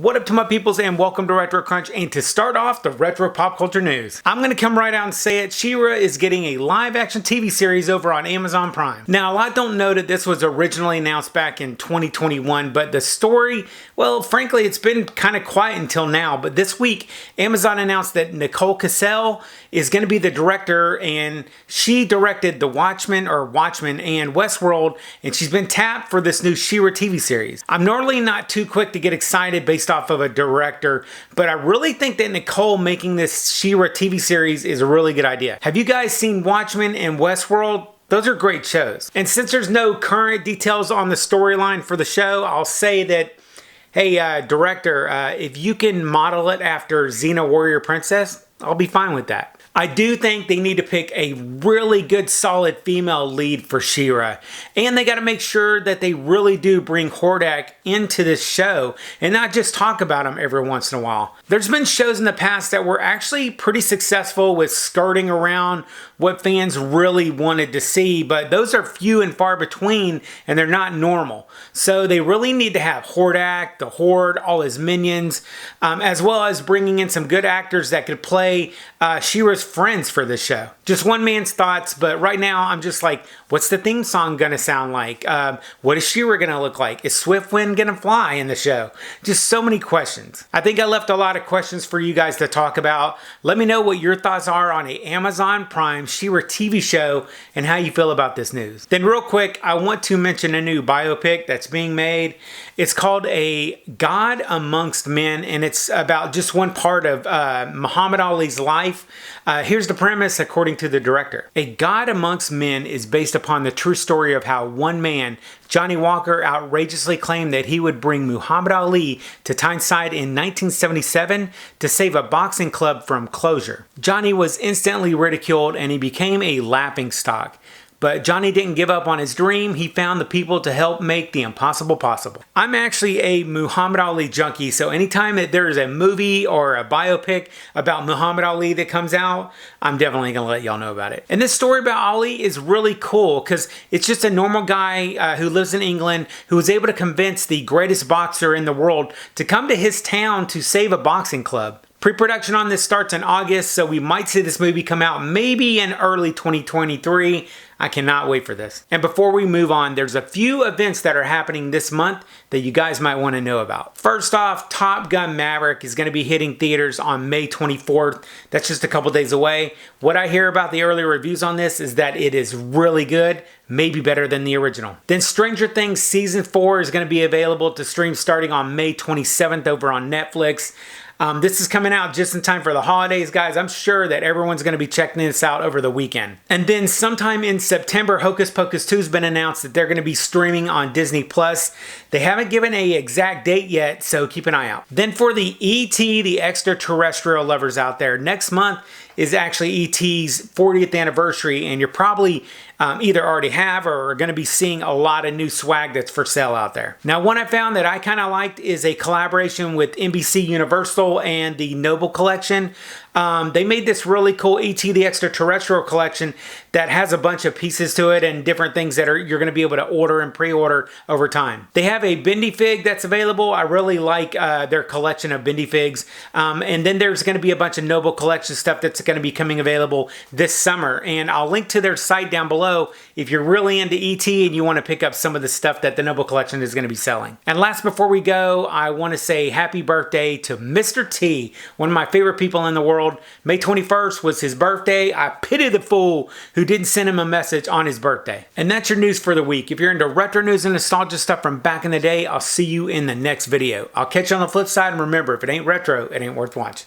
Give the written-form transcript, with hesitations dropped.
What up to my peoples and welcome to Retro Crunch, and to start off the retro pop culture news, I'm going to come right out and say it. SheRa is getting a live action TV series over on Amazon Prime. Now, a lot don't know that this was originally announced back in 2021, but the story, well, frankly, it's been kind of quiet until now. But this week, Amazon announced that Nicole Cassell is going to be the director, and she directed The Watchmen and Westworld, and she's been tapped for this new SheRa TV series. I'm normally not too quick to get excited based off of a director, but I really think that Nicole making this SheRa TV series is a really good idea. Have you guys seen Watchmen and Westworld? Those are great shows. And since there's no current details on the storyline for the show, I'll say that, hey, director, if you can model it after Xena Warrior Princess, I'll be fine with that. I do think they need to pick a really good, solid female lead for SheRa. And they got to make sure that they really do bring Hordak into this show and not just talk about him every once in a while. There's been shows in the past that were actually pretty successful with skirting around what fans really wanted to see, but those are few and far between, and they're not normal. So they really need to have Hordak, the Horde, all his minions, as well as bringing in some good actors that could play SheRa's friends for this show. Just one man's thoughts, but right now I'm just like, what's the theme song gonna sound like? What is SheRa gonna look like? Is Swiftwind gonna fly in the show? Just so many questions. I think I left a lot of questions for you guys to talk about. Let me know what your thoughts are on a Amazon Prime SheRa TV show and how you feel about this news. Then real quick, I want to mention a new biopic that's being made. It's called A God Amongst Men, and it's about just one part of Muhammad Ali's life. Here's the premise according to the director. A God Amongst Men is based upon the true story of how one man, Johnny Walker, outrageously claimed that he would bring Muhammad Ali to Tyneside in 1977 to save a boxing club from closure. Johnny was instantly ridiculed and he became a laughingstock. But Johnny didn't give up on his dream. He found the people to help make the impossible possible. I'm actually a Muhammad Ali junkie, so anytime that there's a movie or a biopic about Muhammad Ali that comes out, I'm definitely going to let y'all know about it. And this story about Ali is really cool because it's just a normal guy who lives in England who was able to convince the greatest boxer in the world to come to his town to save a boxing club. Pre-production on this starts in August, so we might see this movie come out maybe in early 2023. I cannot wait for this. And before we move on, there's a few events that are happening this month that you guys might want to know about. First off, Top Gun Maverick is going to be hitting theaters on May 24th. That's just a couple days away. What I hear about the early reviews on this is that it is really good, maybe better than the original. Then Stranger Things Season 4 is going to be available to stream starting on May 27th over on Netflix. This is coming out just in time for the holidays, guys. I'm sure that everyone's going to be checking this out over the weekend. And then sometime in September, Hocus Pocus 2 has been announced that they're going to be streaming on Disney+. They haven't given an exact date yet, so keep an eye out. Then for the E.T., the extraterrestrial lovers out there, next month is actually E.T.'s 40th anniversary, and you're probably either already have or are going to be seeing a lot of new swag that's for sale out there. Now, one I found that I kind of liked is a collaboration with NBC Universal and the Noble Collection. They made this really cool E.T. the Extraterrestrial collection that has a bunch of pieces to it and different things that you're going to be able to order and pre-order over time. They have a Bendy Fig that's available. I really like their collection of Bendy Figs. And then there's going to be a bunch of Noble Collection stuff that's going to be coming available this summer. And I'll link to their site down below if you're really into E.T. and you want to pick up some of the stuff that the Noble Collection is going to be selling. And last, before we go, I want to say happy birthday to Mr. T, one of my favorite people in the world. May 21st was his birthday. I pity the fool who didn't send him a message on his birthday. And that's your news for the week. If you're into retro news and nostalgia stuff from back in the day, I'll see you in the next video. I'll catch you on the flip side, and remember, if it ain't retro, it ain't worth watching.